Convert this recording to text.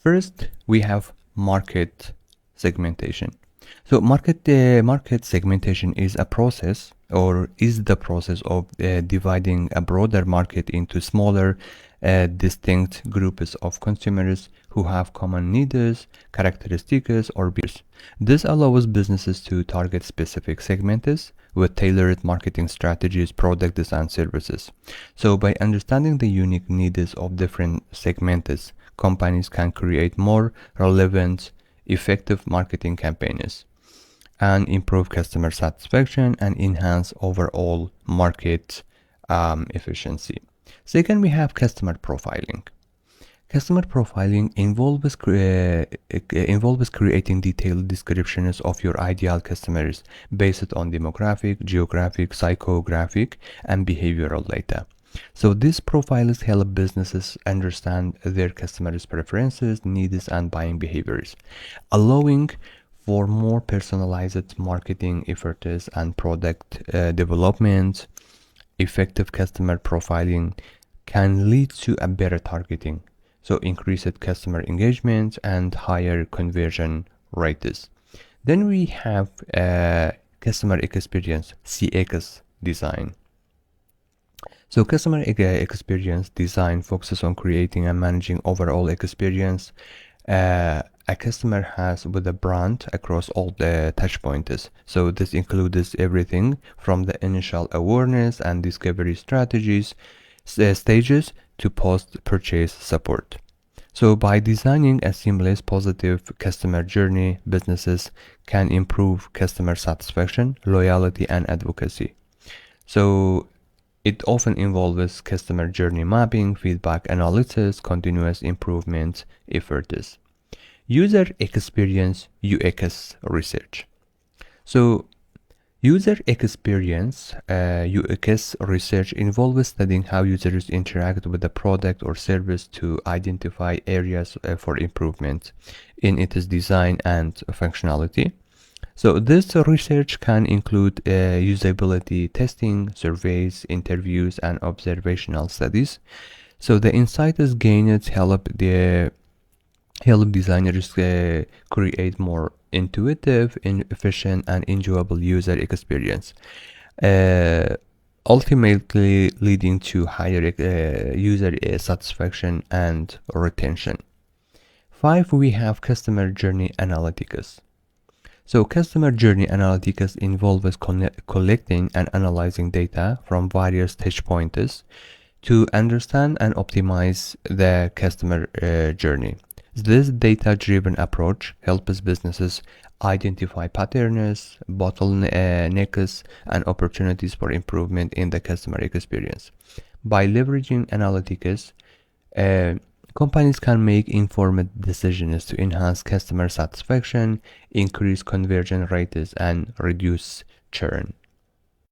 First, we have market segmentation. So market segmentation is a process or is the process of dividing a broader market into smaller distinct groups of consumers who have common needs, characteristics, or behaviors. This allows businesses to target specific segments with tailored marketing strategies, products, and services. So by understanding the unique needs of different segments, companies can create more relevant, effective marketing campaigns and improve customer satisfaction and enhance overall market efficiency. Second, we have customer profiling. Customer profiling involves creating detailed descriptions of your ideal customers based on demographic, geographic, psychographic, and behavioral data. So these profiles help businesses understand their customers' preferences, needs, and buying behaviors, allowing for more personalized marketing efforts and product development. Effective customer profiling can lead to a better targeting, so increased customer engagement and higher conversion rates. Then we have customer experience, CX design. So customer experience design focuses on creating and managing overall experience a customer has with a brand across all the touch points. So this includes everything from the initial awareness and discovery strategies stages to post-purchase support. So by designing a seamless, positive customer journey, businesses can improve customer satisfaction, loyalty, and advocacy. So it often involves customer journey mapping, feedback analysis, continuous improvement efforts. User experience UX research. So user experience UX research involves studying how users interact with the product or service to identify areas for improvement in its design and functionality. So this research can include usability testing, surveys, interviews, and observational studies. So the insights gained help designers create more intuitive, efficient, and enjoyable user experience, ultimately leading to higher user satisfaction and retention. 5, we have customer journey analytics. So customer journey analytics involves collecting and analyzing data from various touch points to understand and optimize the customer journey. This data-driven approach helps businesses identify patterns, bottlenecks, and opportunities for improvement in the customer experience. By leveraging analytics, companies can make informed decisions to enhance customer satisfaction, increase conversion rates, and reduce churn.